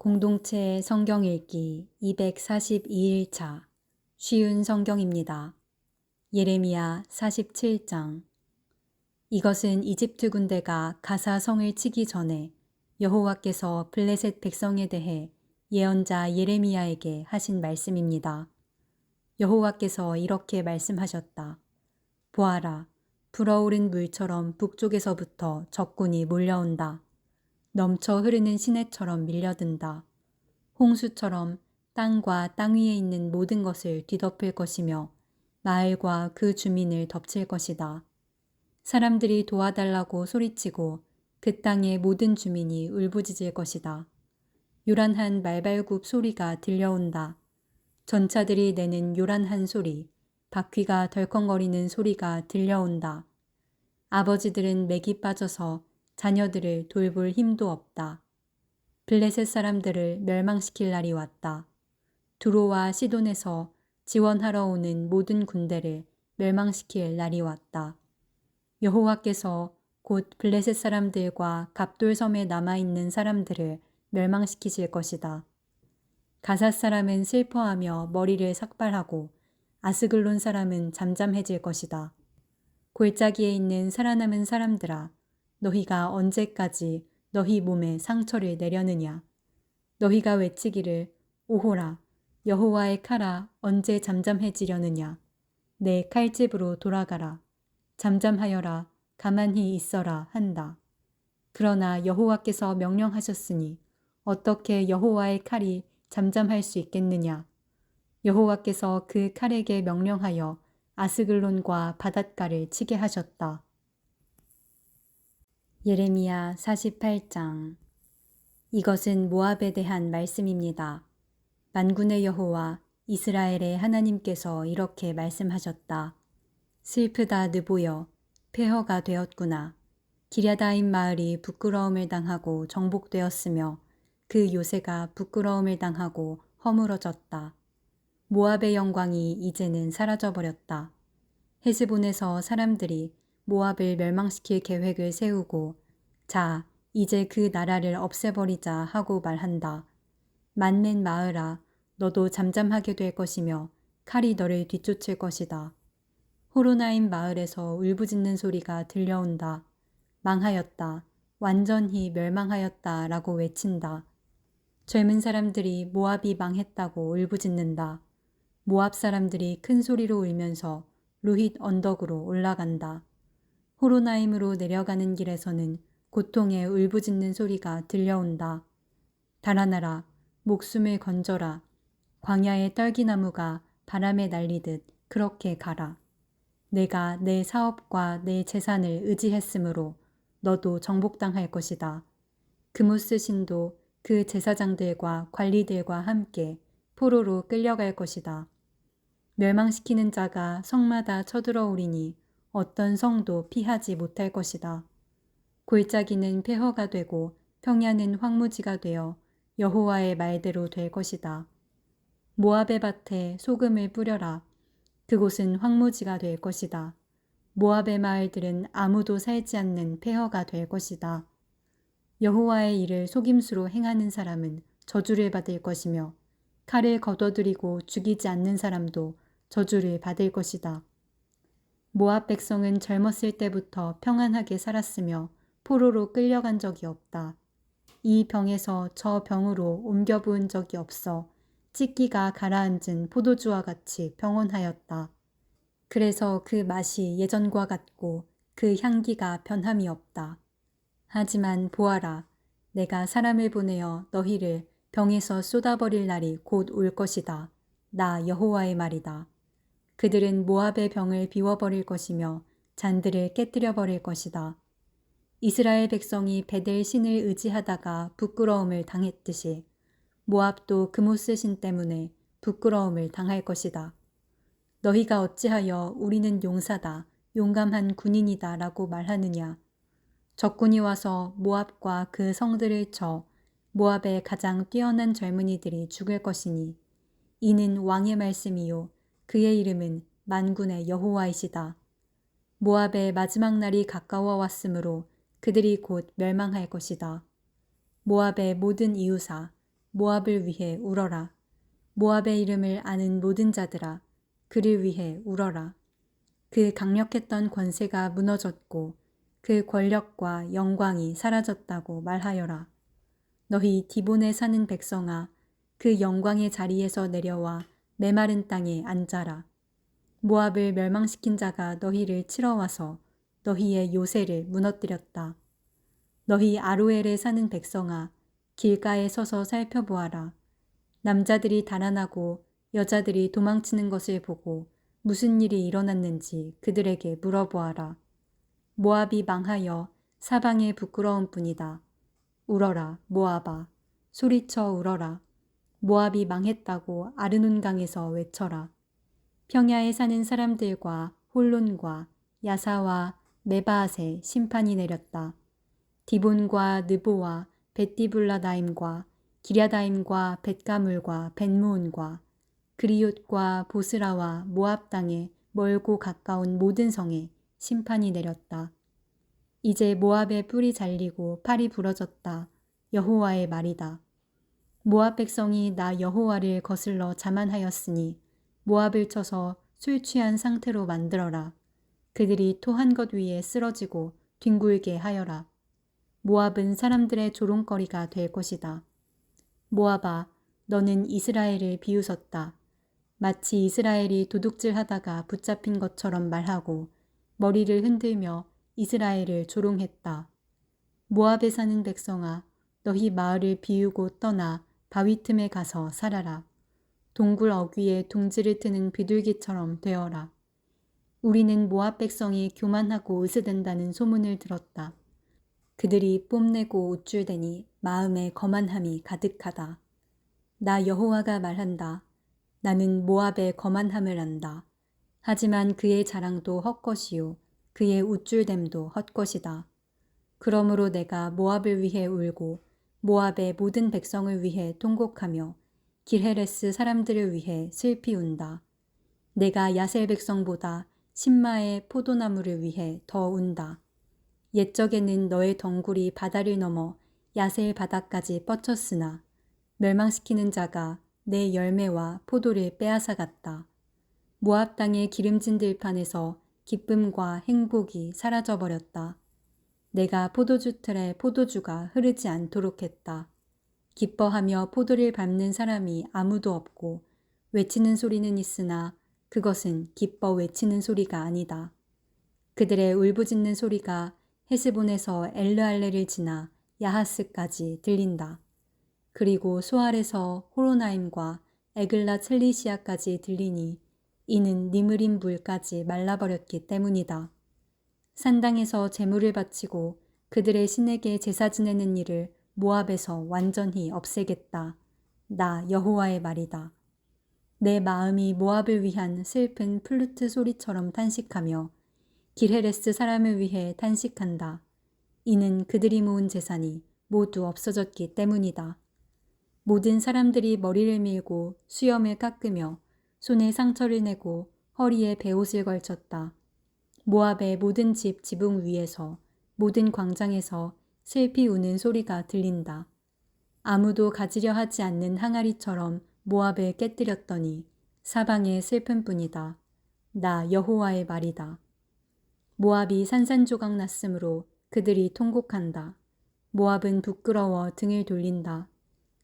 공동체 성경 읽기 242일차 쉬운 성경입니다. 예레미야 47장. 이것은 이집트 군대가 가사 성을 치기 전에 여호와께서 블레셋 백성에 대해 예언자 예레미야에게 하신 말씀입니다. 여호와께서 이렇게 말씀하셨다. 보아라, 불어오른 물처럼 북쪽에서부터 적군이 몰려온다. 넘쳐 흐르는 시내처럼 밀려든다. 홍수처럼 땅과 땅 위에 있는 모든 것을 뒤덮을 것이며 마을과 그 주민을 덮칠 것이다. 사람들이 도와달라고 소리치고 그 땅의 모든 주민이 울부짖을 것이다. 요란한 말발굽 소리가 들려온다. 전차들이 내는 요란한 소리, 바퀴가 덜컹거리는 소리가 들려온다. 아버지들은 맥이 빠져서 자녀들을 돌볼 힘도 없다. 블레셋 사람들을 멸망시킬 날이 왔다. 두로와 시돈에서 지원하러 오는 모든 군대를 멸망시킬 날이 왔다. 여호와께서 곧 블레셋 사람들과 갑돌섬에 남아있는 사람들을 멸망시키실 것이다. 가삿 사람은 슬퍼하며 머리를 삭발하고 아스글론 사람은 잠잠해질 것이다. 골짜기에 있는 살아남은 사람들아, 너희가 언제까지 너희 몸에 상처를 내려느냐? 너희가 외치기를 오호라, 여호와의 칼아 언제 잠잠해지려느냐? 내 칼집으로 돌아가라. 잠잠하여라, 가만히 있어라 한다. 그러나 여호와께서 명령하셨으니 어떻게 여호와의 칼이 잠잠할 수 있겠느냐? 여호와께서 그 칼에게 명령하여 아스글론과 바닷가를 치게 하셨다. 예레미야 48장. 이것은 모압에 대한 말씀입니다. 만군의 여호와 이스라엘의 하나님께서 이렇게 말씀하셨다. 슬프다 느보여 폐허가 되었구나. 기랴다임 마을이 부끄러움을 당하고 정복되었으며 그 요새가 부끄러움을 당하고 허물어졌다. 모압의 영광이 이제는 사라져버렸다. 헤스본에서 사람들이 모압을 멸망시킬 계획을 세우고 자, 이제 그 나라를 없애버리자 하고 말한다. 만멘 마을아, 너도 잠잠하게 될 것이며 칼이 너를 뒤쫓을 것이다. 호로나임 마을에서 울부짖는 소리가 들려온다. 망하였다. 완전히 멸망하였다 라고 외친다. 젊은 사람들이 모압이 망했다고 울부짖는다. 모압 사람들이 큰 소리로 울면서 루힛 언덕으로 올라간다. 호로나임으로 내려가는 길에서는 고통에 울부짖는 소리가 들려온다. 달아나라, 목숨을 건져라. 광야의 떨기나무가 바람에 날리듯 그렇게 가라. 내가 내 사업과 내 재산을 의지했으므로 너도 정복당할 것이다. 그무스 신도 그 제사장들과 관리들과 함께 포로로 끌려갈 것이다. 멸망시키는 자가 성마다 쳐들어오리니 어떤 성도 피하지 못할 것이다. 골짜기는 폐허가 되고 평야는 황무지가 되어 여호와의 말대로 될 것이다. 모압의 밭에 소금을 뿌려라. 그곳은 황무지가 될 것이다. 모압의 마을들은 아무도 살지 않는 폐허가 될 것이다. 여호와의 일을 속임수로 행하는 사람은 저주를 받을 것이며 칼을 거둬들이고 죽이지 않는 사람도 저주를 받을 것이다. 모압 백성은 젊었을 때부터 평안하게 살았으며 포로로 끌려간 적이 없다. 이 병에서 저 병으로 옮겨 부은 적이 없어 찢기가 가라앉은 포도주와 같이 평온하였다. 그래서 그 맛이 예전과 같고 그 향기가 변함이 없다. 하지만 보아라, 내가 사람을 보내어 너희를 병에서 쏟아버릴 날이 곧 올 것이다. 나 여호와의 말이다. 그들은 모압의 병을 비워버릴 것이며 잔들을 깨뜨려 버릴 것이다. 이스라엘 백성이 베델 신을 의지하다가 부끄러움을 당했듯이 모압도 그모스 신 때문에 부끄러움을 당할 것이다. 너희가 어찌하여 우리는 용사다, 용감한 군인이다 라고 말하느냐. 적군이 와서 모압과 그 성들을 쳐 모압의 가장 뛰어난 젊은이들이 죽을 것이니 이는 왕의 말씀이요 그의 이름은 만군의 여호와이시다. 모압의 마지막 날이 가까워 왔으므로 그들이 곧 멸망할 것이다. 모압의 모든 이웃아, 모압을 위해 울어라. 모압의 이름을 아는 모든 자들아, 그를 위해 울어라. 그 강력했던 권세가 무너졌고 그 권력과 영광이 사라졌다고 말하여라. 너희 디본에 사는 백성아, 그 영광의 자리에서 내려와 메마른 땅에 앉아라. 모압을 멸망시킨 자가 너희를 치러와서 너희의 요새를 무너뜨렸다. 너희 아로엘에 사는 백성아, 길가에 서서 살펴보아라. 남자들이 달아나고 여자들이 도망치는 것을 보고 무슨 일이 일어났는지 그들에게 물어보아라. 모압이 망하여 사방에 부끄러운 뿐이다. 울어라, 모압아. 소리쳐 울어라. 모압이 망했다고 아르논강에서 외쳐라. 평야에 사는 사람들과 홀론과 야사와 메바앗에 심판이 내렸다. 디본과 느보와 벳디블라다임과 기랴다임과 벳가물과 벳무온과 그리옷과 보스라와 모압 땅에 멀고 가까운 모든 성에 심판이 내렸다. 이제 모압의 뿔이 잘리고 팔이 부러졌다. 여호와의 말이다. 모압 백성이 나 여호와를 거슬러 자만하였으니 모압을 쳐서 술 취한 상태로 만들어라. 그들이 토 한 것 위에 쓰러지고 뒹굴게 하여라. 모압은 사람들의 조롱거리가 될 것이다. 모압아, 너는 이스라엘을 비웃었다. 마치 이스라엘이 도둑질하다가 붙잡힌 것처럼 말하고 머리를 흔들며 이스라엘을 조롱했다. 모압에 사는 백성아, 너희 마을을 비우고 떠나 바위 틈에 가서 살아라. 동굴 어귀에 둥지를 트는 비둘기처럼 되어라. 우리는 모압 백성이 교만하고 으스댄다는 소문을 들었다. 그들이 뽐내고 우쭐대니 마음에 거만함이 가득하다. 나 여호와가 말한다. 나는 모압의 거만함을 안다. 하지만 그의 자랑도 헛것이요 그의 우쭐댐도 헛것이다. 그러므로 내가 모압을 위해 울고 모압의 모든 백성을 위해 통곡하며 길헤레스 사람들을 위해 슬피 운다. 내가 야셀 백성보다 신마의 포도나무를 위해 더 운다. 옛적에는 너의 덩굴이 바다를 넘어 야셀 바다까지 뻗쳤으나 멸망시키는 자가 내 열매와 포도를 빼앗아갔다. 모압 땅의 기름진 들판에서 기쁨과 행복이 사라져버렸다. 내가 포도주 틀에 포도주가 흐르지 않도록 했다. 기뻐하며 포도를 밟는 사람이 아무도 없고 외치는 소리는 있으나 그것은 기뻐 외치는 소리가 아니다. 그들의 울부짖는 소리가 헤스본에서 엘르알레를 지나 야하스까지 들린다. 그리고 소알에서 호로나임과 에글라 첼리시아까지 들리니 이는 니므림 물까지 말라버렸기 때문이다. 산당에서 제물을 바치고 그들의 신에게 제사 지내는 일을 모압에서 완전히 없애겠다. 나 여호와의 말이다. 내 마음이 모압을 위한 슬픈 플루트 소리처럼 탄식하며 길헤레스 사람을 위해 탄식한다. 이는 그들이 모은 재산이 모두 없어졌기 때문이다. 모든 사람들이 머리를 밀고 수염을 깎으며 손에 상처를 내고 허리에 베옷을 걸쳤다. 모압의 모든 집 지붕 위에서 모든 광장에서 슬피 우는 소리가 들린다. 아무도 가지려 하지 않는 항아리처럼 모압을 깨뜨렸더니 사방에 슬픔뿐이다. 나 여호와의 말이다. 모압이 산산조각 났으므로 그들이 통곡한다. 모압은 부끄러워 등을 돌린다.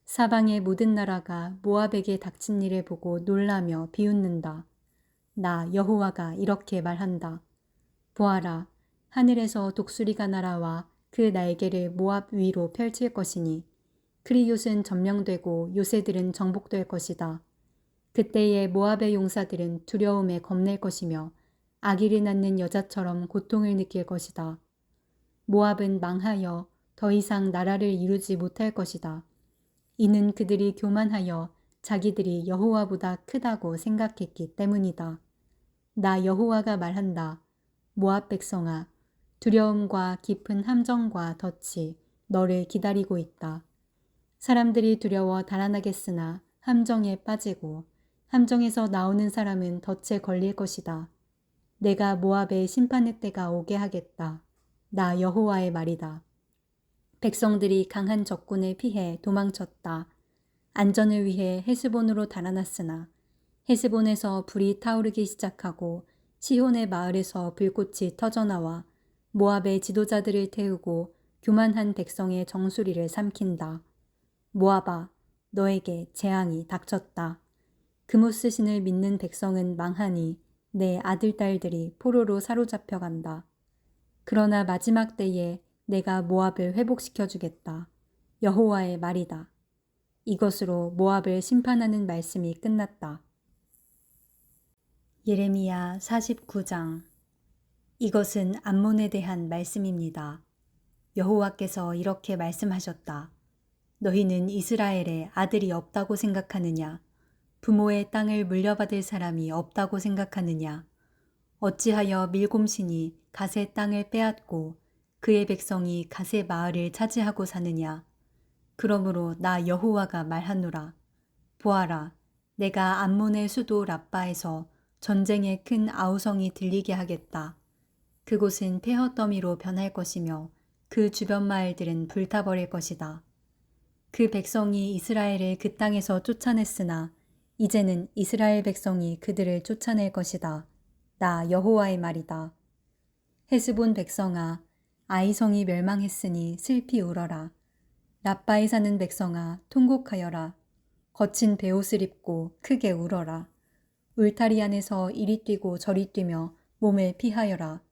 사방의 모든 나라가 모압에게 닥친 일을 보고 놀라며 비웃는다. 나 여호와가 이렇게 말한다. 보아라, 하늘에서 독수리가 날아와 그 날개를 모압 위로 펼칠 것이니 크리옷은 점령되고 요새들은 정복될 것이다. 그때의 모압의 용사들은 두려움에 겁낼 것이며 아기를 낳는 여자처럼 고통을 느낄 것이다. 모압은 망하여 더 이상 나라를 이루지 못할 것이다. 이는 그들이 교만하여 자기들이 여호와보다 크다고 생각했기 때문이다. 나 여호와가 말한다. 모압 백성아, 두려움과 깊은 함정과 덫이 너를 기다리고 있다. 사람들이 두려워 달아나겠으나 함정에 빠지고 함정에서 나오는 사람은 덫에 걸릴 것이다. 내가 모압의 심판의 때가 오게 하겠다. 나 여호와의 말이다. 백성들이 강한 적군을 피해 도망쳤다. 안전을 위해 헤스본으로 달아났으나 헤스본에서 불이 타오르기 시작하고 시혼의 마을에서 불꽃이 터져나와 모압의 지도자들을 태우고 교만한 백성의 정수리를 삼킨다. 모압아, 너에게 재앙이 닥쳤다. 그모스 신을 믿는 백성은 망하니 내 아들, 딸들이 포로로 사로잡혀간다. 그러나 마지막 때에 내가 모압을 회복시켜 주겠다. 여호와의 말이다. 이것으로 모압을 심판하는 말씀이 끝났다. 예레미야 49장. 이것은 암몬에 대한 말씀입니다. 여호와께서 이렇게 말씀하셨다. 너희는 이스라엘에 아들이 없다고 생각하느냐? 부모의 땅을 물려받을 사람이 없다고 생각하느냐? 어찌하여 밀곰신이 갓의 땅을 빼앗고 그의 백성이 갓의 마을을 차지하고 사느냐? 그러므로 나 여호와가 말하노라. 보아라, 내가 암몬의 수도 라빠에서 전쟁의 큰 아우성이 들리게 하겠다. 그곳은 폐허더미로 변할 것이며 그 주변 마을들은 불타버릴 것이다. 그 백성이 이스라엘을 그 땅에서 쫓아냈으나 이제는 이스라엘 백성이 그들을 쫓아낼 것이다. 나 여호와의 말이다. 헤스본 백성아, 아이성이 멸망했으니 슬피 울어라. 라빠에 사는 백성아, 통곡하여라. 거친 베옷을 입고 크게 울어라. 울타리 안에서 이리 뛰고 저리 뛰며 몸을 피하여라.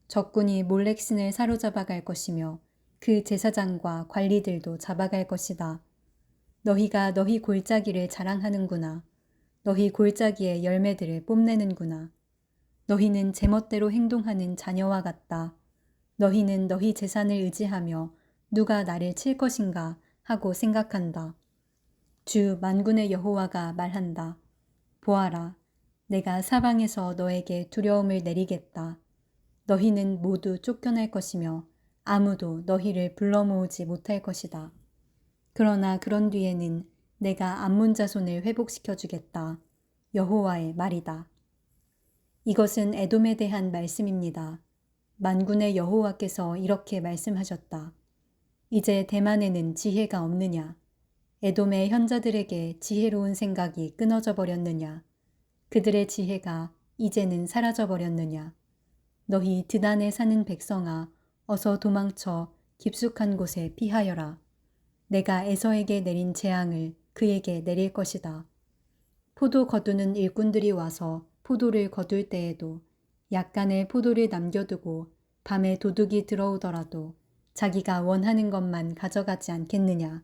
적군이 몰렉신을 사로잡아 갈 것이며 그 제사장과 관리들도 잡아갈 것이다. 너희가 너희 골짜기를 자랑하는구나. 너희 골짜기의 열매들을 뽐내는구나. 너희는 제멋대로 행동하는 자녀와 같다. 너희는 너희 재산을 의지하며 누가 나를 칠 것인가 하고 생각한다. 주 만군의 여호와가 말한다. 보아라, 내가 사방에서 너에게 두려움을 내리겠다. 너희는 모두 쫓겨날 것이며 아무도 너희를 불러 모으지 못할 것이다. 그러나 그런 뒤에는 내가 암몬 자손을 회복시켜 주겠다. 여호와의 말이다. 이것은 에돔에 대한 말씀입니다. 만군의 여호와께서 이렇게 말씀하셨다. 이제 대만에는 지혜가 없느냐? 에돔의 현자들에게 지혜로운 생각이 끊어져 버렸느냐? 그들의 지혜가 이제는 사라져 버렸느냐? 너희 드단에 사는 백성아, 어서 도망쳐 깊숙한 곳에 피하여라. 내가 에서에게 내린 재앙을 그에게 내릴 것이다. 포도 거두는 일꾼들이 와서 포도를 거둘 때에도 약간의 포도를 남겨두고 밤에 도둑이 들어오더라도 자기가 원하는 것만 가져가지 않겠느냐.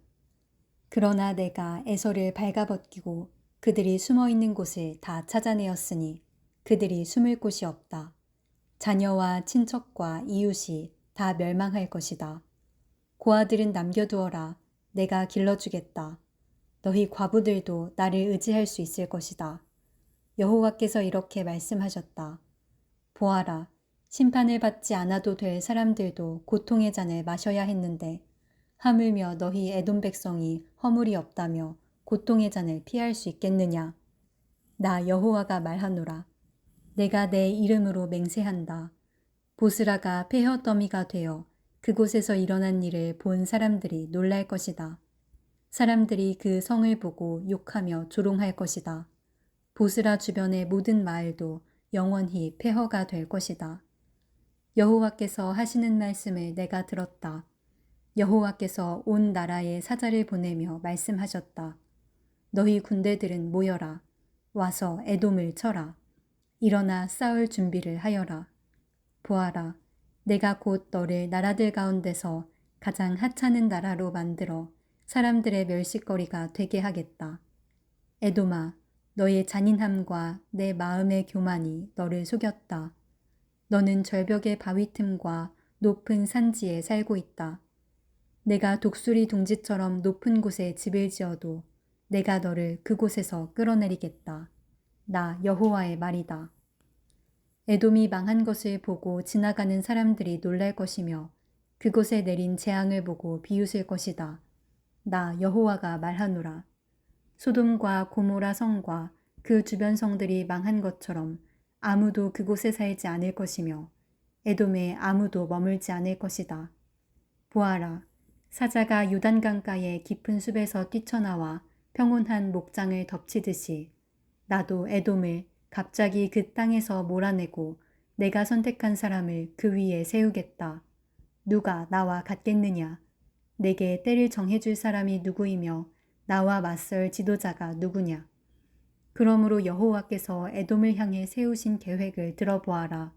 그러나 내가 에서를 발가벗기고 그들이 숨어있는 곳을 다 찾아내었으니 그들이 숨을 곳이 없다. 자녀와 친척과 이웃이 다 멸망할 것이다. 고아들은 남겨두어라. 내가 길러주겠다. 너희 과부들도 나를 의지할 수 있을 것이다. 여호와께서 이렇게 말씀하셨다. 보아라, 심판을 받지 않아도 될 사람들도 고통의 잔을 마셔야 했는데 하물며 너희 에돔 백성이 허물이 없다며 고통의 잔을 피할 수 있겠느냐. 나 여호와가 말하노라. 내가 내 이름으로 맹세한다. 보스라가 폐허더미가 되어 그곳에서 일어난 일을 본 사람들이 놀랄 것이다. 사람들이 그 성을 보고 욕하며 조롱할 것이다. 보스라 주변의 모든 마을도 영원히 폐허가 될 것이다. 여호와께서 하시는 말씀을 내가 들었다. 여호와께서 온 나라에 사자를 보내며 말씀하셨다. 너희 군대들은 모여라. 와서 에돔을 쳐라. 일어나 싸울 준비를 하여라. 보아라, 내가 곧 너를 나라들 가운데서 가장 하찮은 나라로 만들어 사람들의 멸시거리가 되게 하겠다. 에돔아, 너의 잔인함과 내 마음의 교만이 너를 속였다. 너는 절벽의 바위 틈과 높은 산지에 살고 있다. 내가 독수리 둥지처럼 높은 곳에 집을 지어도 내가 너를 그곳에서 끌어내리겠다. 나 여호와의 말이다. 에돔이 망한 것을 보고 지나가는 사람들이 놀랄 것이며 그곳에 내린 재앙을 보고 비웃을 것이다. 나 여호와가 말하노라. 소돔과 고모라 성과 그 주변 성들이 망한 것처럼 아무도 그곳에 살지 않을 것이며 에돔에 아무도 머물지 않을 것이다. 보아라, 사자가 요단강가의 깊은 숲에서 뛰쳐나와 평온한 목장을 덮치듯이 나도 에돔을 갑자기 그 땅에서 몰아내고 내가 선택한 사람을 그 위에 세우겠다. 누가 나와 같겠느냐? 내게 때를 정해줄 사람이 누구이며 나와 맞설 지도자가 누구냐? 그러므로 여호와께서 에돔을 향해 세우신 계획을 들어보아라.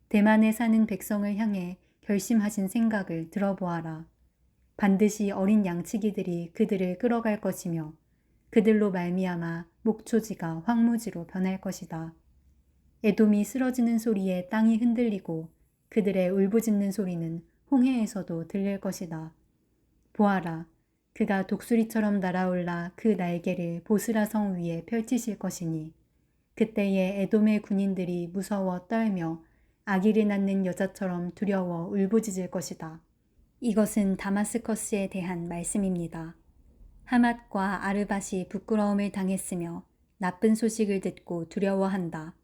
대만에 사는 백성을 향해 결심하신 생각을 들어보아라. 반드시 어린 양치기들이 그들을 끌어갈 것이며 그들로 말미암아 목초지가 황무지로 변할 것이다. 에돔이 쓰러지는 소리에 땅이 흔들리고 그들의 울부짖는 소리는 홍해에서도 들릴 것이다. 보아라, 그가 독수리처럼 날아올라 그 날개를 보스라 성 위에 펼치실 것이니 그때에 에돔의 군인들이 무서워 떨며 아기를 낳는 여자처럼 두려워 울부짖을 것이다. 이것은 다마스커스에 대한 말씀입니다. 하맛과 아르밧이 부끄러움을 당했으며 나쁜 소식을 듣고 두려워한다.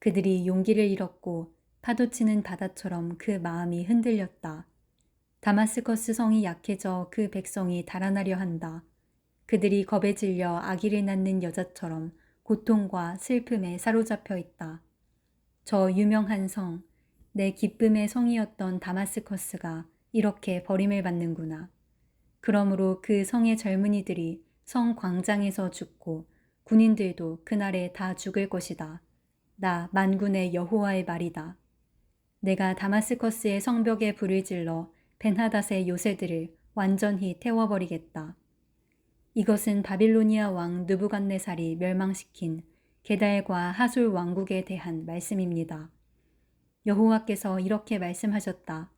그들이 용기를 잃었고 파도치는 바다처럼 그 마음이 흔들렸다. 다마스커스 성이 약해져 그 백성이 달아나려 한다. 그들이 겁에 질려 아기를 낳는 여자처럼 고통과 슬픔에 사로잡혀 있다. 저 유명한 성, 내 기쁨의 성이었던 다마스커스가 이렇게 버림을 받는구나. 그러므로 그 성의 젊은이들이 성 광장에서 죽고 군인들도 그날에 다 죽을 것이다. 나 만군의 여호와의 말이다. 내가 다마스커스의 성벽에 불을 질러 벤하닷의 요새들을 완전히 태워버리겠다. 이것은 바빌로니아 왕 느부갓네살이 멸망시킨 게달과 하술 왕국에 대한 말씀입니다. 여호와께서 이렇게 말씀하셨다.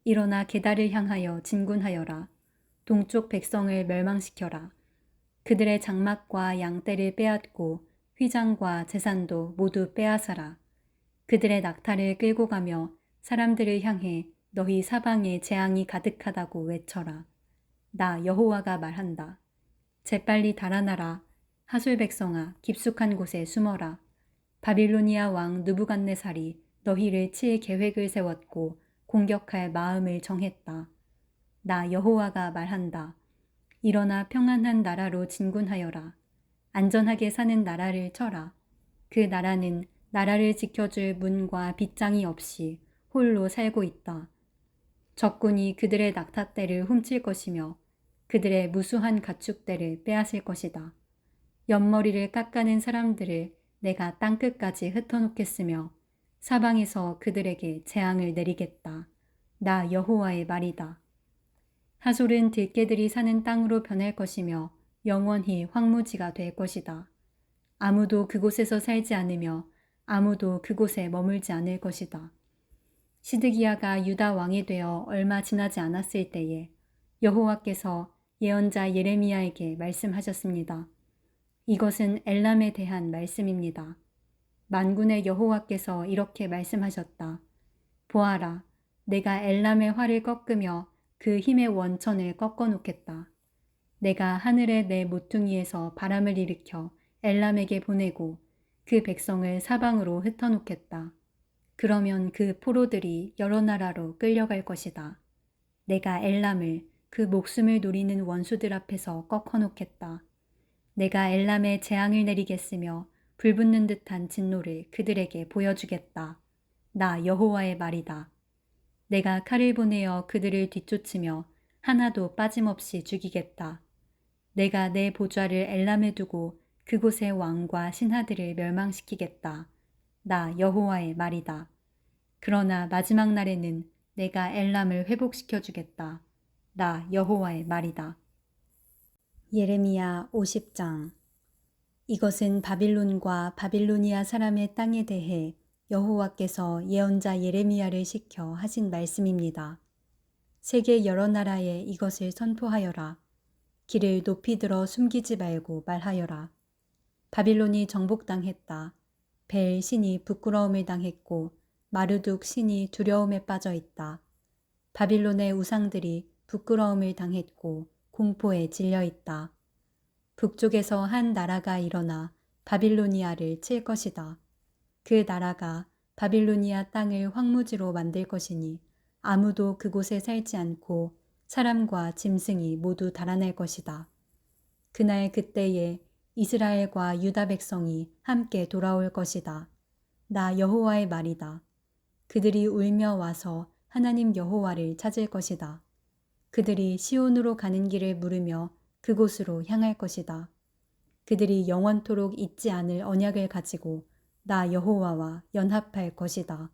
일어나 게달을 향하여 진군하여라. 동쪽 백성을 멸망시켜라. 그들의 장막과 양떼를 빼앗고 휘장과 재산도 모두 빼앗아라. 그들의 낙타를 끌고 가며 사람들을 향해 너희 사방에 재앙이 가득하다고 외쳐라. 나 여호와가 말한다. 재빨리 달아나라. 하술 백성아, 깊숙한 곳에 숨어라. 바빌로니아 왕 느부갓네살이 너희를 칠 계획을 세웠고 공격할 마음을 정했다. 나 여호와가 말한다. 일어나 평안한 나라로 진군하여라. 안전하게 사는 나라를 쳐라. 그 나라는 나라를 지켜줄 문과 빗장이 없이 홀로 살고 있다. 적군이 그들의 낙타떼를 훔칠 것이며 그들의 무수한 가축대를 빼앗을 것이다. 옆머리를 깎아낸 사람들을 내가 땅끝까지 흩어놓겠으며 사방에서 그들에게 재앙을 내리겠다. 나 여호와의 말이다. 하솔은 들개들이 사는 땅으로 변할 것이며 영원히 황무지가 될 것이다. 아무도 그곳에서 살지 않으며 아무도 그곳에 머물지 않을 것이다. 시드기야가 유다 왕이 되어 얼마 지나지 않았을 때에 여호와께서 예언자 예레미야에게 말씀하셨습니다. 이것은 엘람에 대한 말씀입니다. 만군의 여호와께서 이렇게 말씀하셨다. 보아라, 내가 엘람의 활을 꺾으며 그 힘의 원천을 꺾어놓겠다. 내가 하늘에 내 모퉁이에서 바람을 일으켜 엘람에게 보내고 그 백성을 사방으로 흩어놓겠다. 그러면 그 포로들이 여러 나라로 끌려갈 것이다. 내가 엘람을 그 목숨을 노리는 원수들 앞에서 꺾어놓겠다. 내가 엘람에 재앙을 내리겠으며 불붙는 듯한 진노를 그들에게 보여주겠다. 나 여호와의 말이다. 내가 칼을 보내어 그들을 뒤쫓으며 하나도 빠짐없이 죽이겠다. 내가 내 보좌를 엘람에 두고 그곳의 왕과 신하들을 멸망시키겠다. 나 여호와의 말이다. 그러나 마지막 날에는 내가 엘람을 회복시켜 주겠다. 나 여호와의 말이다. 예레미야 50장. 이것은 바빌론과 바빌로니아 사람의 땅에 대해 여호와께서 예언자 예레미야를 시켜 하신 말씀입니다. 세계 여러 나라에 이것을 선포하여라. 길을 높이 들어 숨기지 말고 말하여라. 바빌론이 정복당했다. 벨 신이 부끄러움을 당했고 마르둑 신이 두려움에 빠져 있다. 바빌론의 우상들이 부끄러움을 당했고 공포에 질려 있다. 북쪽에서 한 나라가 일어나 바빌로니아를 칠 것이다. 그 나라가 바빌로니아 땅을 황무지로 만들 것이니 아무도 그곳에 살지 않고 사람과 짐승이 모두 달아날 것이다. 그날 그때에 이스라엘과 유다 백성이 함께 돌아올 것이다. 나 여호와의 말이다. 그들이 울며 와서 하나님 여호와를 찾을 것이다. 그들이 시온으로 가는 길을 물으며 그곳으로 향할 것이다. 그들이 영원토록 잊지 않을 언약을 가지고 나 여호와와 연합할 것이다.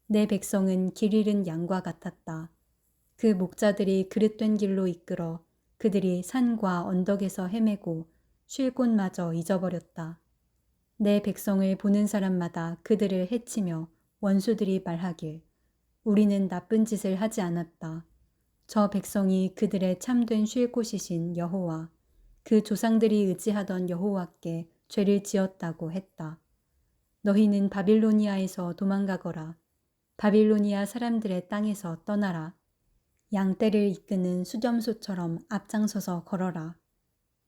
내 백성은 길 잃은 양과 같았다. 그 목자들이 그릇된 길로 이끌어 그들이 산과 언덕에서 헤매고 쉴 곳마저 잊어버렸다. 내 백성을 보는 사람마다 그들을 해치며 원수들이 말하길 우리는 나쁜 짓을 하지 않았다. 저 백성이 그들의 참된 쉴 곳이신 여호와 그 조상들이 의지하던 여호와께 죄를 지었다고 했다. 너희는 바빌로니아에서 도망가거라. 바빌로니아 사람들의 땅에서 떠나라. 양떼를 이끄는 수렴소처럼 앞장서서 걸어라.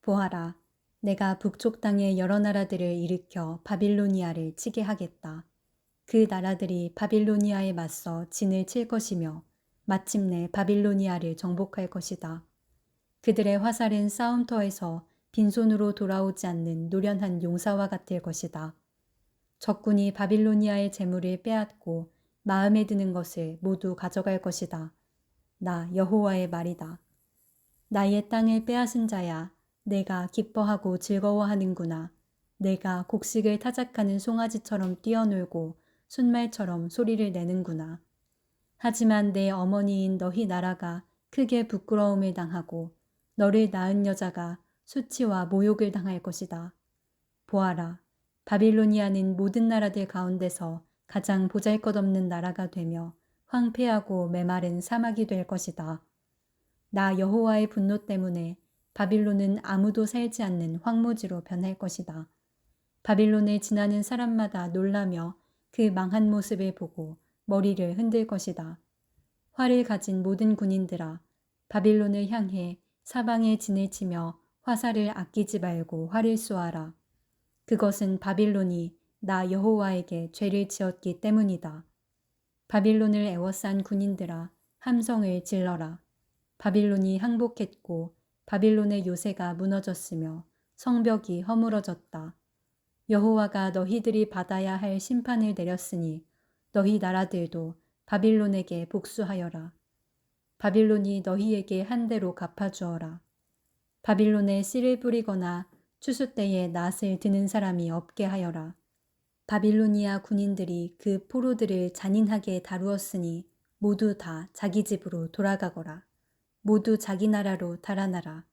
보아라, 내가 북쪽 땅의 여러 나라들을 일으켜 바빌로니아를 치게 하겠다. 그 나라들이 바빌로니아에 맞서 진을 칠 것이며 마침내 바빌로니아를 정복할 것이다. 그들의 화살은 싸움터에서 빈손으로 돌아오지 않는 노련한 용사와 같을 것이다. 적군이 바빌로니아의 재물을 빼앗고 마음에 드는 것을 모두 가져갈 것이다. 나 여호와의 말이다. 나의 땅을 빼앗은 자야, 내가 기뻐하고 즐거워하는구나. 내가 곡식을 타작하는 송아지처럼 뛰어놀고 순말처럼 소리를 내는구나. 하지만 내 어머니인 너희 나라가 크게 부끄러움을 당하고 너를 낳은 여자가 수치와 모욕을 당할 것이다. 보아라, 바빌로니아는 모든 나라들 가운데서 가장 보잘것없는 나라가 되며 황폐하고 메마른 사막이 될 것이다. 나 여호와의 분노 때문에 바빌론은 아무도 살지 않는 황무지로 변할 것이다. 바빌론을 지나는 사람마다 놀라며 그 망한 모습을 보고 머리를 흔들 것이다. 활을 가진 모든 군인들아, 바빌론을 향해 사방에 진을 치며 화살을 아끼지 말고 활을 쏘아라. 그것은 바빌론이 나 여호와에게 죄를 지었기 때문이다. 바빌론을 애워싼 군인들아, 함성을 질러라. 바빌론이 항복했고 바빌론의 요새가 무너졌으며 성벽이 허물어졌다. 여호와가 너희들이 받아야 할 심판을 내렸으니 너희 나라들도 바빌론에게 복수하여라. 바빌론이 너희에게 한 대로 갚아주어라. 바빌론에 씨를 뿌리거나 추수 때에 낫을 드는 사람이 없게 하여라. 바빌로니아 군인들이 그 포로들을 잔인하게 다루었으니 모두 다 자기 집으로 돌아가거라. 모두 자기 나라로 달아나라.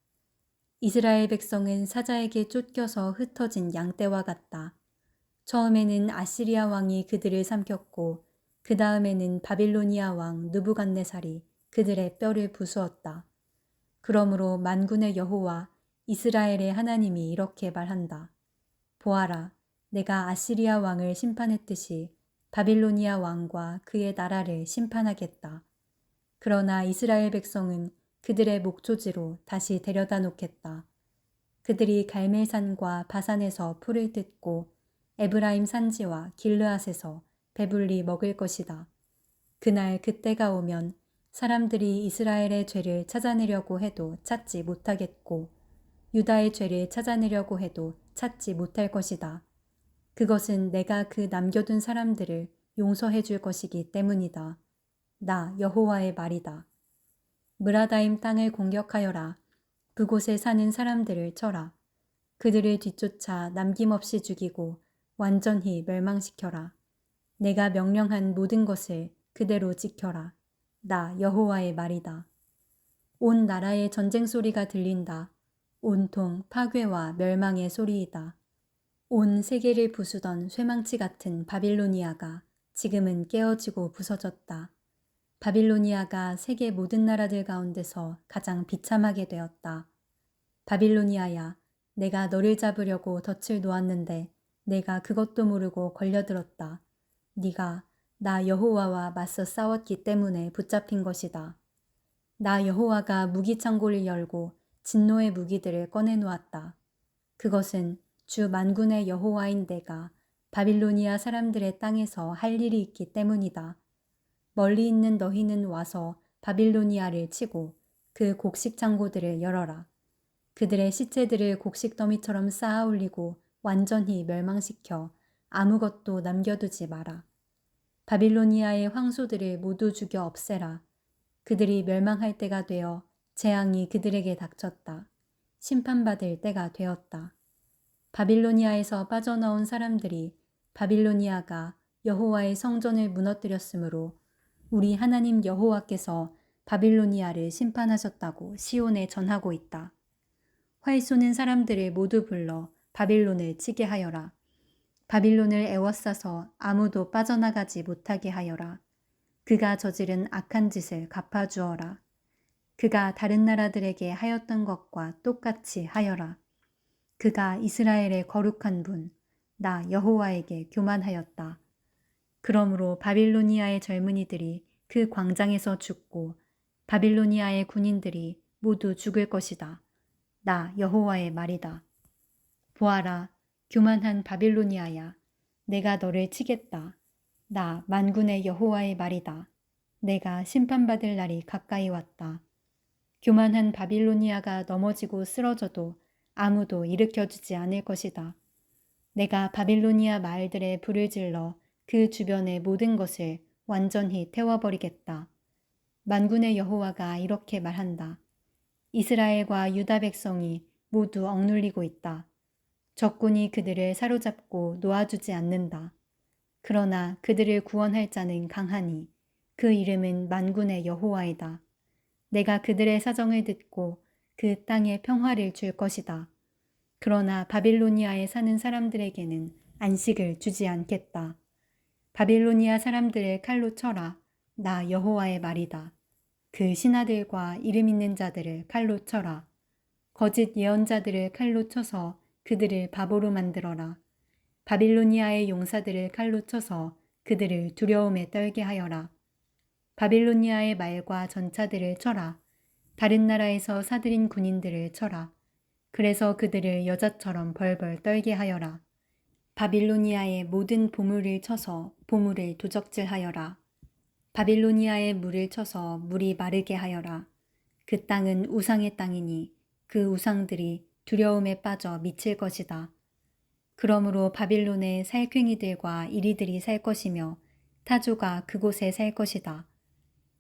이스라엘 백성은 사자에게 쫓겨서 흩어진 양떼와 같다. 처음에는 아시리아 왕이 그들을 삼켰고 그 다음에는 바빌로니아 왕 느부갓네살이 그들의 뼈를 부수었다. 그러므로 만군의 여호와 이스라엘의 하나님이 이렇게 말한다. 보아라, 내가 아시리아 왕을 심판했듯이 바빌로니아 왕과 그의 나라를 심판하겠다. 그러나 이스라엘 백성은 그들의 목초지로 다시 데려다 놓겠다. 그들이 갈멜산과 바산에서 풀을 뜯고 에브라임 산지와 길르앗에서 배불리 먹을 것이다. 그날 그때가 오면 사람들이 이스라엘의 죄를 찾아내려고 해도 찾지 못하겠고 유다의 죄를 찾아내려고 해도 찾지 못할 것이다. 그것은 내가 그 남겨둔 사람들을 용서해 줄 것이기 때문이다. 나 여호와의 말이다. 무라다임 땅을 공격하여라. 그곳에 사는 사람들을 쳐라. 그들을 뒤쫓아 남김없이 죽이고 완전히 멸망시켜라. 내가 명령한 모든 것을 그대로 지켜라. 나 여호와의 말이다. 온 나라의 전쟁 소리가 들린다. 온통 파괴와 멸망의 소리이다. 온 세계를 부수던 쇠망치 같은 바빌로니아가 지금은 깨어지고 부서졌다. 바빌로니아가 세계 모든 나라들 가운데서 가장 비참하게 되었다. 바빌로니아야, 내가 너를 잡으려고 덫을 놓았는데 내가 그것도 모르고 걸려들었다. 네가 나 여호와와 맞서 싸웠기 때문에 붙잡힌 것이다. 나 여호와가 무기창고를 열고 진노의 무기들을 꺼내놓았다. 그것은 주 만군의 여호와인 내가 바빌로니아 사람들의 땅에서 할 일이 있기 때문이다. 멀리 있는 너희는 와서 바빌로니아를 치고 그 곡식 창고들을 열어라. 그들의 시체들을 곡식 더미처럼 쌓아 올리고 완전히 멸망시켜 아무것도 남겨두지 마라. 바빌로니아의 황소들을 모두 죽여 없애라. 그들이 멸망할 때가 되어 재앙이 그들에게 닥쳤다. 심판받을 때가 되었다. 바빌로니아에서 빠져나온 사람들이 바빌로니아가 여호와의 성전을 무너뜨렸으므로 우리 하나님 여호와께서 바빌로니아를 심판하셨다고 시온에 전하고 있다. 활 쏘는 사람들을 모두 불러 바빌론을 치게 하여라. 바빌론을 애워싸서 아무도 빠져나가지 못하게 하여라. 그가 저지른 악한 짓을 갚아주어라. 그가 다른 나라들에게 하였던 것과 똑같이 하여라. 그가 이스라엘의 거룩한 분, 나 여호와에게 교만하였다. 그러므로 바빌로니아의 젊은이들이 그 광장에서 죽고 바빌로니아의 군인들이 모두 죽을 것이다. 나 여호와의 말이다. 보아라, 교만한 바빌로니아야. 내가 너를 치겠다. 나 만군의 여호와의 말이다. 내가 심판받을 날이 가까이 왔다. 교만한 바빌로니아가 넘어지고 쓰러져도 아무도 일으켜주지 않을 것이다. 내가 바빌로니아 마을들에 불을 질러 그 주변의 모든 것을 완전히 태워버리겠다. 만군의 여호와가 이렇게 말한다. 이스라엘과 유다 백성이 모두 억눌리고 있다. 적군이 그들을 사로잡고 놓아주지 않는다. 그러나 그들을 구원할 자는 강하니 그 이름은 만군의 여호와이다. 내가 그들의 사정을 듣고 그 땅에 평화를 줄 것이다. 그러나 바빌로니아에 사는 사람들에게는 안식을 주지 않겠다. 바빌로니아 사람들을 칼로 쳐라. 나 여호와의 말이다. 그 신하들과 이름 있는 자들을 칼로 쳐라. 거짓 예언자들을 칼로 쳐서 그들을 바보로 만들어라. 바빌로니아의 용사들을 칼로 쳐서 그들을 두려움에 떨게 하여라. 바빌로니아의 말과 전차들을 쳐라. 다른 나라에서 사들인 군인들을 쳐라. 그래서 그들을 여자처럼 벌벌 떨게 하여라. 바빌로니아의 모든 보물을 쳐서 보물을 도적질하여라. 바빌로니아의 물을 쳐서 물이 마르게 하여라. 그 땅은 우상의 땅이니 그 우상들이 두려움에 빠져 미칠 것이다. 그러므로 바빌론의 살쾡이들과 이리들이 살 것이며 타조가 그곳에 살 것이다.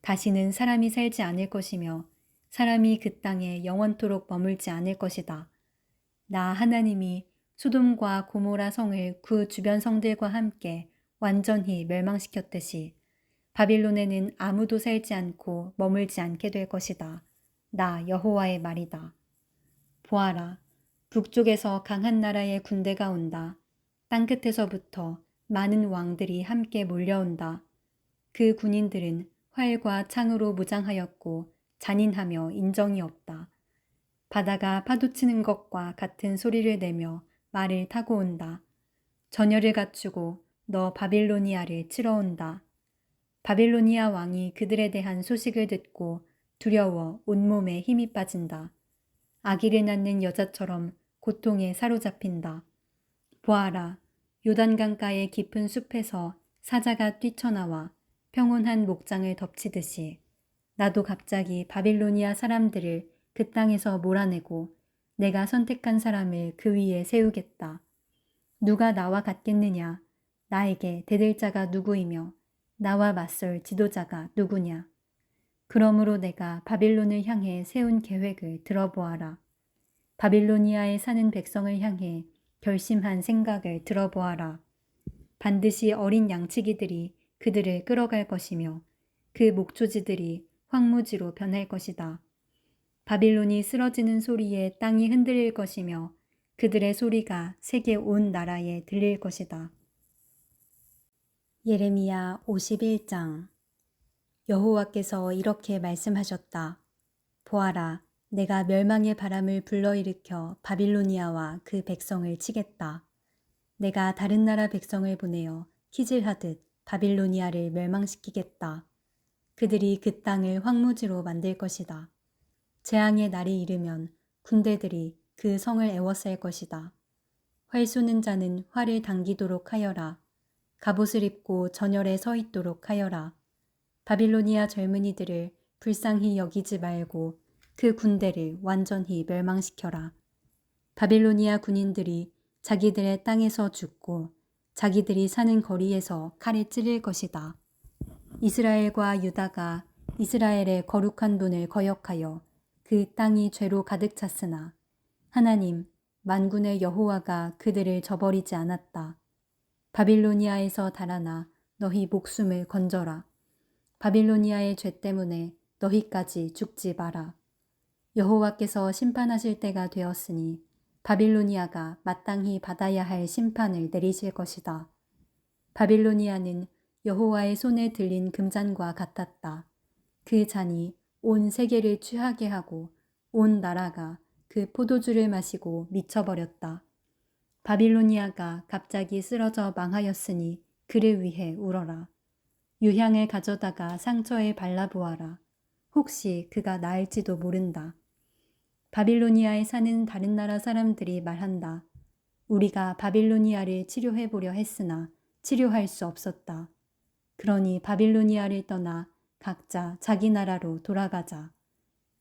다시는 사람이 살지 않을 것이며 사람이 그 땅에 영원토록 머물지 않을 것이다. 나 하나님이 소돔과 고모라 성을 그 주변 성들과 함께 완전히 멸망시켰듯이 바빌론에는 아무도 살지 않고 머물지 않게 될 것이다. 나 여호와의 말이다. 보아라, 북쪽에서 강한 나라의 군대가 온다. 땅끝에서부터 많은 왕들이 함께 몰려온다. 그 군인들은 활과 창으로 무장하였고 잔인하며 인정이 없다. 바다가 파도치는 것과 같은 소리를 내며 말을 타고 온다. 전열을 갖추고 너 바빌로니아를 치러 온다. 바빌로니아 왕이 그들에 대한 소식을 듣고 두려워 온몸에 힘이 빠진다. 아기를 낳는 여자처럼 고통에 사로잡힌다. 보아라, 요단강가의 깊은 숲에서 사자가 뛰쳐나와 평온한 목장을 덮치듯이 나도 갑자기 바빌로니아 사람들을 그 땅에서 몰아내고 내가 선택한 사람을 그 위에 세우겠다. 누가 나와 같겠느냐? 나에게 대들 자가 누구이며 나와 맞설 지도자가 누구냐? 그러므로 내가 바빌론을 향해 세운 계획을 들어보아라. 바빌로니아에 사는 백성을 향해 결심한 생각을 들어보아라. 반드시 어린 양치기들이 그들을 끌어갈 것이며 그 목초지들이 황무지로 변할 것이다. 바빌론이 쓰러지는 소리에 땅이 흔들릴 것이며 그들의 소리가 세계 온 나라에 들릴 것이다. 예레미야 51장. 여호와께서 이렇게 말씀하셨다. 보아라, 내가 멸망의 바람을 불러일으켜 바빌로니아와 그 백성을 치겠다. 내가 다른 나라 백성을 보내어 키질하듯 바빌로니아를 멸망시키겠다. 그들이 그 땅을 황무지로 만들 것이다. 재앙의 날이 이르면 군대들이 그 성을 애워쌀 것이다. 활 쏘는 자는 활을 당기도록 하여라. 갑옷을 입고 전열에 서 있도록 하여라. 바빌로니아 젊은이들을 불쌍히 여기지 말고 그 군대를 완전히 멸망시켜라. 바빌로니아 군인들이 자기들의 땅에서 죽고 자기들이 사는 거리에서 칼에 찔릴 것이다. 이스라엘과 유다가 이스라엘의 거룩한 분을 거역하여 그 땅이 죄로 가득 찼으나 하나님 만군의 여호와가 그들을 저버리지 않았다. 바빌로니아에서 달아나 너희 목숨을 건져라. 바빌로니아의 죄 때문에 너희까지 죽지 마라. 여호와께서 심판하실 때가 되었으니 바빌로니아가 마땅히 받아야 할 심판을 내리실 것이다. 바빌로니아는 여호와의 손에 들린 금잔과 같았다. 그 잔이 온 세계를 취하게 하고 온 나라가 그 포도주를 마시고 미쳐버렸다. 바빌로니아가 갑자기 쓰러져 망하였으니 그를 위해 울어라. 유향을 가져다가 상처에 발라보아라. 혹시 그가 나을지도 모른다. 바빌로니아에 사는 다른 나라 사람들이 말한다. 우리가 바빌로니아를 치료해보려 했으나 치료할 수 없었다. 그러니 바빌로니아를 떠나 각자 자기 나라로 돌아가자.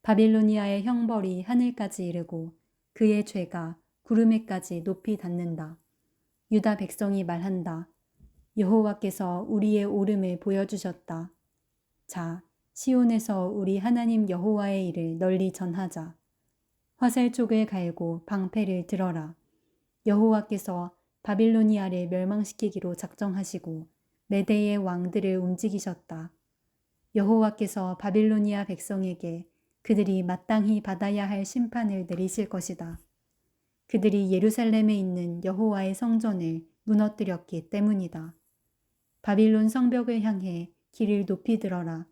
바빌로니아의 형벌이 하늘까지 이르고 그의 죄가 구름에까지 높이 닿는다. 유다 백성이 말한다. 여호와께서 우리의 오름을 보여주셨다. 자, 시온에서 우리 하나님 여호와의 일을 널리 전하자. 화살촉을 갈고 방패를 들어라. 여호와께서 바빌로니아를 멸망시키기로 작정하시고 메대의 왕들을 움직이셨다. 여호와께서 바빌로니아 백성에게 그들이 마땅히 받아야 할 심판을 내리실 것이다. 그들이 예루살렘에 있는 여호와의 성전을 무너뜨렸기 때문이다. 바빌론 성벽을 향해 길을 높이 들어라.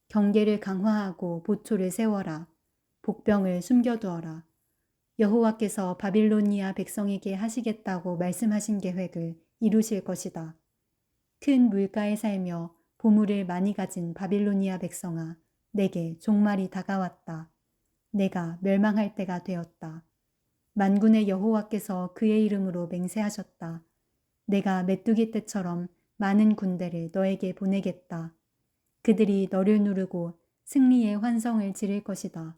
경계를 강화하고 보초를 세워라. 복병을 숨겨두어라. 여호와께서 바빌로니아 백성에게 하시겠다고 말씀하신 계획을 이루실 것이다. 큰 물가에 살며 보물을 많이 가진 바빌로니아 백성아, 내게 종말이 다가왔다. 내가 멸망할 때가 되었다. 만군의 여호와께서 그의 이름으로 맹세하셨다. 내가 메뚜기 떼처럼 많은 군대를 너에게 보내겠다. 그들이 너를 누르고 승리의 환성을 지를 것이다.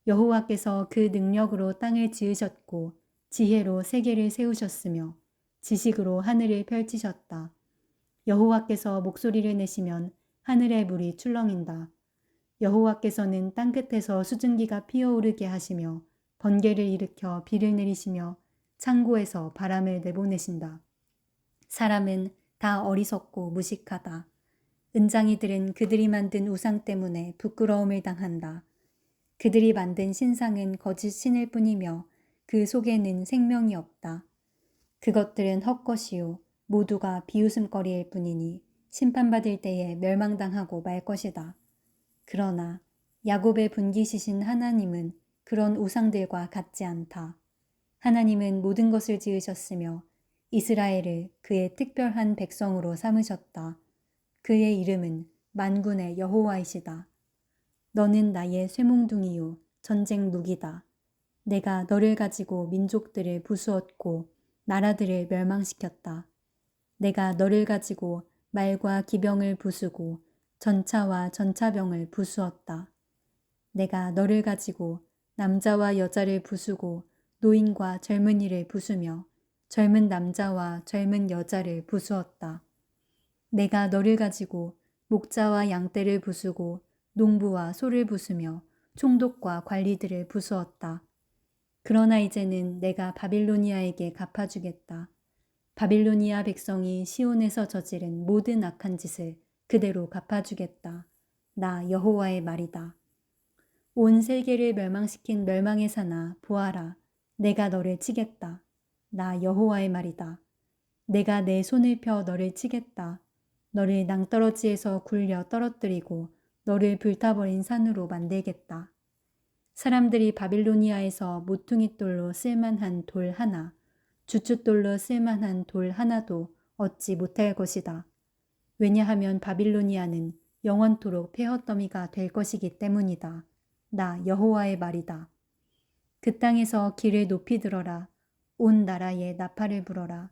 여호와께서 그 능력으로 땅을 지으셨고 지혜로 세계를 세우셨으며 지식으로 하늘을 펼치셨다. 여호와께서 목소리를 내시면 하늘의 물이 출렁인다. 여호와께서는 땅끝에서 수증기가 피어오르게 하시며 번개를 일으켜 비를 내리시며 창고에서 바람을 내보내신다. 사람은 다 어리석고 무식하다. 은장이들은 그들이 만든 우상 때문에 부끄러움을 당한다. 그들이 만든 신상은 거짓 신일 뿐이며 그 속에는 생명이 없다. 그것들은 헛것이요 모두가 비웃음거리일 뿐이니 심판받을 때에 멸망당하고 말 것이다. 그러나 야곱의 분기시신 하나님은 그런 우상들과 같지 않다. 하나님은 모든 것을 지으셨으며 이스라엘을 그의 특별한 백성으로 삼으셨다. 그의 이름은 만군의 여호와이시다. 너는 나의 쇠몽둥이요 전쟁 무기다. 내가 너를 가지고 민족들을 부수었고 나라들을 멸망시켰다. 내가 너를 가지고 말과 기병을 부수고 전차와 전차병을 부수었다. 내가 너를 가지고 남자와 여자를 부수고 노인과 젊은이를 부수며 젊은 남자와 젊은 여자를 부수었다. 내가 너를 가지고 목자와 양떼를 부수고 농부와 소를 부수며 총독과 관리들을 부수었다. 그러나 이제는 내가 바빌로니아에게 갚아주겠다. 바빌로니아 백성이 시온에서 저지른 모든 악한 짓을 그대로 갚아주겠다. 나 여호와의 말이다. 온 세계를 멸망시킨 멸망의 산아 보아라. 내가 너를 치겠다. 나 여호와의 말이다. 내가 내 손을 펴 너를 치겠다. 너를 낭떠러지에서 굴려 떨어뜨리고 너를 불타버린 산으로 만들겠다. 사람들이 바빌로니아에서 모퉁이 돌로 쓸만한 돌 하나, 주춧돌로 쓸만한 돌 하나도 얻지 못할 것이다. 왜냐하면 바빌로니아는 영원토록 폐허더미가 될 것이기 때문이다. 나 여호와의 말이다. 그 땅에서 길을 높이 들어라. 온 나라에 나팔을 불어라.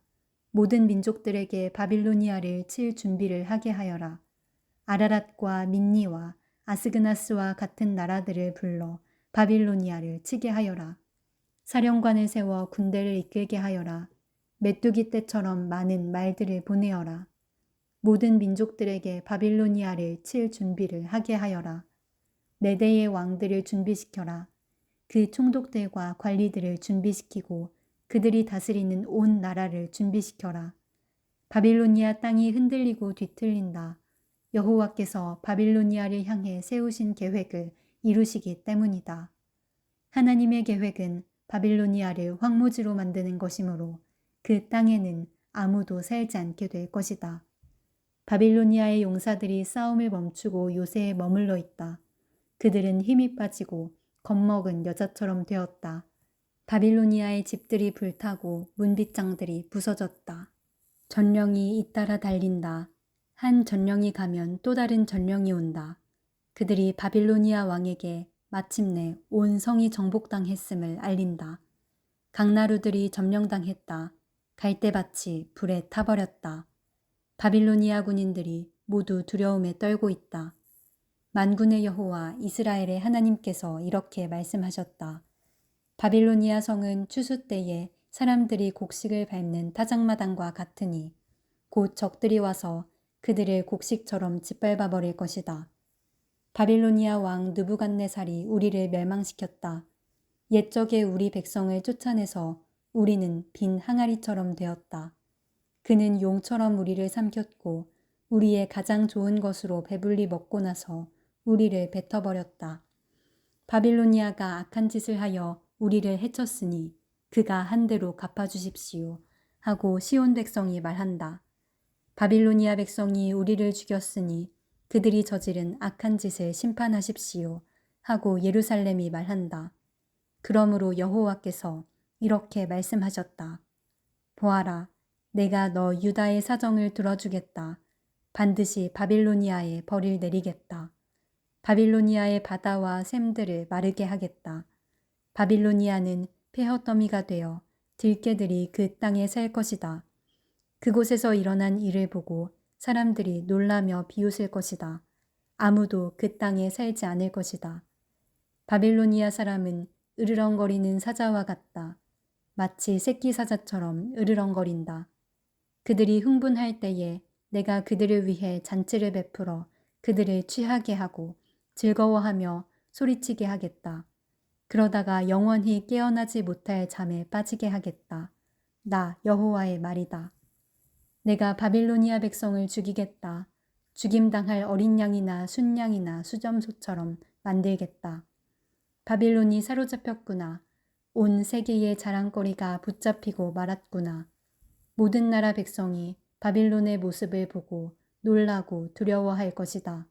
모든 민족들에게 바빌로니아를 칠 준비를 하게 하여라. 아라랏과 민니와 아스그나스와 같은 나라들을 불러 바빌로니아를 치게 하여라. 사령관을 세워 군대를 이끌게 하여라. 메뚜기 떼처럼 많은 말들을 보내어라. 모든 민족들에게 바빌로니아를 칠 준비를 하게 하여라. 메대의 왕들을 준비시켜라. 그 총독들과 관리들을 준비시키고 그들이 다스리는 온 나라를 준비시켜라. 바빌로니아 땅이 흔들리고 뒤틀린다. 여호와께서 바빌로니아를 향해 세우신 계획을 이루시기 때문이다. 하나님의 계획은 바빌로니아를 황무지로 만드는 것이므로 그 땅에는 아무도 살지 않게 될 것이다. 바빌로니아의 용사들이 싸움을 멈추고 요새에 머물러 있다. 그들은 힘이 빠지고 겁먹은 여자처럼 되었다. 바빌로니아의 집들이 불타고 문빗장들이 부서졌다. 전령이 잇따라 달린다. 한 전령이 가면 또 다른 전령이 온다. 그들이 바빌로니아 왕에게 마침내 온 성이 정복당했음을 알린다. 강나루들이 점령당했다. 갈대밭이 불에 타버렸다. 바빌로니아 군인들이 모두 두려움에 떨고 있다. 만군의 여호와 이스라엘의 하나님께서 이렇게 말씀하셨다. 바빌로니아 성은 추수 때에 사람들이 곡식을 밟는 타작마당과 같으니 곧 적들이 와서 그들을 곡식처럼 짓밟아 버릴 것이다. 바빌로니아 왕 느부갓네살이 우리를 멸망시켰다. 옛적에 우리 백성을 쫓아내서 우리는 빈 항아리처럼 되었다. 그는 용처럼 우리를 삼켰고 우리의 가장 좋은 것으로 배불리 먹고 나서 우리를 뱉어버렸다. 바빌로니아가 악한 짓을 하여 우리를 해쳤으니 그가 한 대로 갚아주십시오 하고 시온 백성이 말한다. 바빌로니아 백성이 우리를 죽였으니 그들이 저지른 악한 짓을 심판하십시오 하고 예루살렘이 말한다. 그러므로 여호와께서 이렇게 말씀하셨다. 보아라, 내가 너 유다의 사정을 들어주겠다. 반드시 바빌로니아에 벌을 내리겠다. 바빌로니아의 바다와 샘들을 마르게 하겠다. 바빌로니아는 폐허더미가 되어 들개들이 그 땅에 살 것이다. 그곳에서 일어난 일을 보고 사람들이 놀라며 비웃을 것이다. 아무도 그 땅에 살지 않을 것이다. 바빌로니아 사람은 으르렁거리는 사자와 같다. 마치 새끼 사자처럼 으르렁거린다. 그들이 흥분할 때에 내가 그들을 위해 잔치를 베풀어 그들을 취하게 하고 즐거워하며 소리치게 하겠다. 그러다가 영원히 깨어나지 못할 잠에 빠지게 하겠다. 나 여호와의 말이다. 내가 바빌로니아 백성을 죽이겠다. 죽임당할 어린 양이나 순양이나 수점소처럼 만들겠다. 바빌론이 사로잡혔구나. 온 세계의 자랑거리가 붙잡히고 말았구나. 모든 나라 백성이 바빌론의 모습을 보고 놀라고 두려워할 것이다.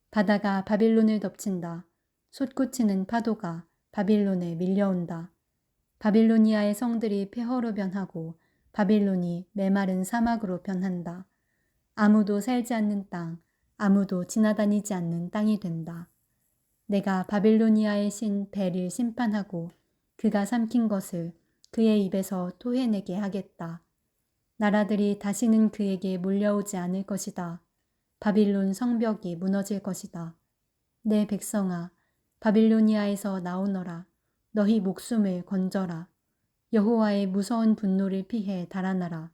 바다가 바빌론을 덮친다. 솟구치는 파도가 바빌론에 밀려온다. 바빌로니아의 성들이 폐허로 변하고 바빌론이 메마른 사막으로 변한다. 아무도 살지 않는 땅, 아무도 지나다니지 않는 땅이 된다. 내가 바빌로니아의 신 벨을 심판하고 그가 삼킨 것을 그의 입에서 토해내게 하겠다. 나라들이 다시는 그에게 몰려오지 않을 것이다. 바빌론 성벽이 무너질 것이다. 내 백성아, 바빌로니아에서 나오너라. 너희 목숨을 건져라. 여호와의 무서운 분노를 피해 달아나라.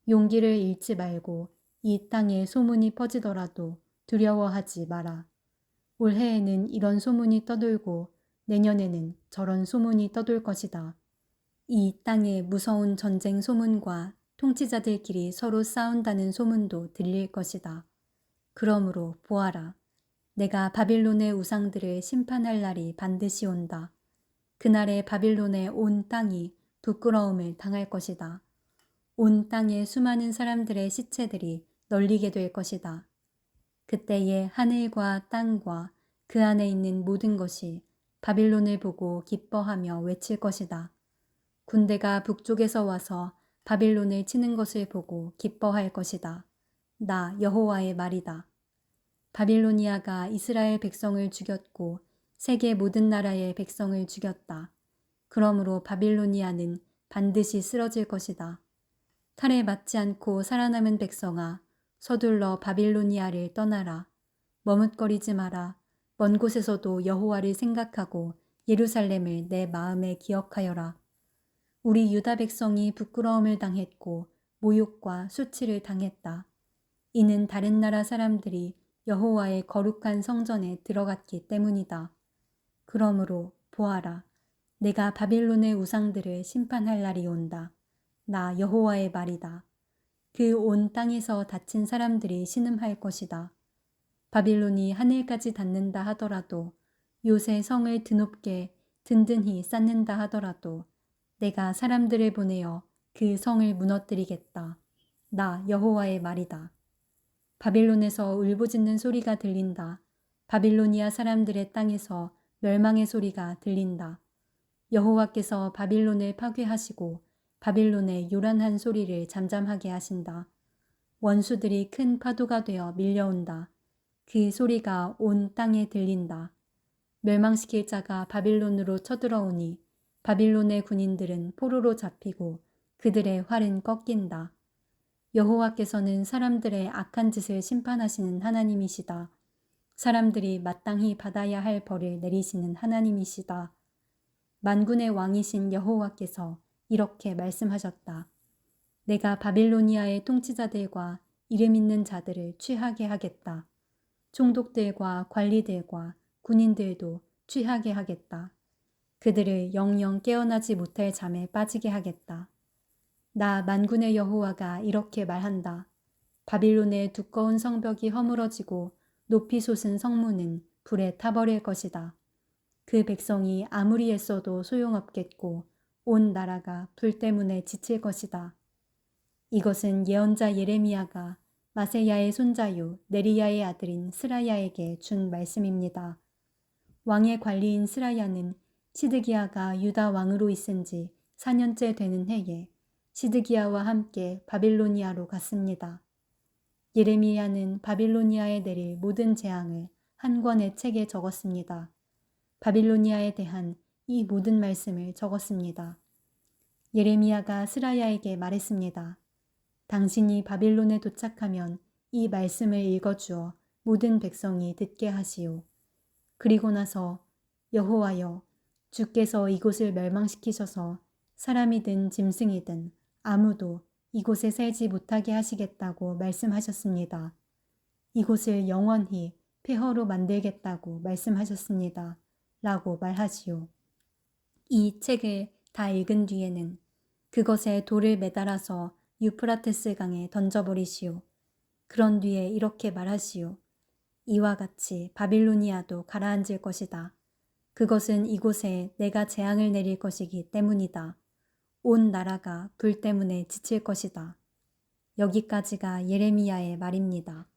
용기를 잃지 말고 이 땅에 소문이 퍼지더라도 두려워하지 마라. 올해에는 이런 소문이 떠돌고 내년에는 저런 소문이 떠돌 것이다. 이 땅의 무서운 전쟁 소문과 통치자들끼리 서로 싸운다는 소문도 들릴 것이다. 그러므로 보아라. 내가 바빌론의 우상들을 심판할 날이 반드시 온다. 그날에 바빌론의 온 땅이 부끄러움을 당할 것이다. 온 땅의 수많은 사람들의 시체들이 널리게 될 것이다. 그때에 하늘과 땅과 그 안에 있는 모든 것이 바빌론을 보고 기뻐하며 외칠 것이다. 군대가 북쪽에서 와서 바빌론을 치는 것을 보고 기뻐할 것이다. 나 여호와의 말이다. 바빌로니아가 이스라엘 백성을 죽였고 세계 모든 나라의 백성을 죽였다. 그러므로 바빌로니아는 반드시 쓰러질 것이다. 칼에 맞지 않고 살아남은 백성아, 서둘러 바빌로니아를 떠나라. 머뭇거리지 마라. 먼 곳에서도 여호와를 생각하고 예루살렘을 내 마음에 기억하여라. 우리 유다 백성이 부끄러움을 당했고 모욕과 수치를 당했다. 이는 다른 나라 사람들이 여호와의 거룩한 성전에 들어갔기 때문이다. 그러므로 보아라, 내가 바빌론의 우상들을 심판할 날이 온다. 나 여호와의 말이다. 그 온 땅에서 다친 사람들이 신음할 것이다. 바빌론이 하늘까지 닿는다 하더라도, 요새 성을 드높게 든든히 쌓는다 하더라도 내가 사람들을 보내어 그 성을 무너뜨리겠다. 나 여호와의 말이다. 바빌론에서 울부짖는 소리가 들린다. 바빌로니아 사람들의 땅에서 멸망의 소리가 들린다. 여호와께서 바빌론을 파괴하시고 바빌론의 요란한 소리를 잠잠하게 하신다. 원수들이 큰 파도가 되어 밀려온다. 그 소리가 온 땅에 들린다. 멸망시킬 자가 바빌론으로 쳐들어오니 바빌론의 군인들은 포로로 잡히고 그들의 활은 꺾인다. 여호와께서는 사람들의 악한 짓을 심판하시는 하나님이시다. 사람들이 마땅히 받아야 할 벌을 내리시는 하나님이시다. 만군의 왕이신 여호와께서 이렇게 말씀하셨다. 내가 바빌로니아의 통치자들과 이름 있는 자들을 취하게 하겠다. 총독들과 관리들과 군인들도 취하게 하겠다. 그들을 영영 깨어나지 못할 잠에 빠지게 하겠다. 나 만군의 여호와가 이렇게 말한다. 바빌론의 두꺼운 성벽이 허물어지고 높이 솟은 성문은 불에 타버릴 것이다. 그 백성이 아무리 애써도 소용없겠고 온 나라가 불 때문에 지칠 것이다. 이것은 예언자 예레미야가 마세야의 손자요 네리야의 아들인 스라야에게 준 말씀입니다. 왕의 관리인 스라야는 시드기야가 유다 왕으로 있은 지 4년째 되는 해에 시드기야와 함께 바빌로니아로 갔습니다. 예레미야는 바빌로니아에 내릴 모든 재앙을 한 권의 책에 적었습니다. 바빌로니아에 대한 이 모든 말씀을 적었습니다. 예레미야가 스라야에게 말했습니다. 당신이 바빌론에 도착하면 이 말씀을 읽어주어 모든 백성이 듣게 하시오. 그리고 나서 여호와여, 주께서 이곳을 멸망시키셔서 사람이든 짐승이든 아무도 이곳에 살지 못하게 하시겠다고 말씀하셨습니다. 이곳을 영원히 폐허로 만들겠다고 말씀하셨습니다. 라고 말하지요. 이 책을 다 읽은 뒤에는 그것에 돌을 매달아서 유프라테스 강에 던져버리시오. 그런 뒤에 이렇게 말하시오. 이와 같이 바빌로니아도 가라앉을 것이다. 그것은 이곳에 내가 재앙을 내릴 것이기 때문이다. 온 나라가 불 때문에 지칠 것이다. 여기까지가 예레미야의 말입니다.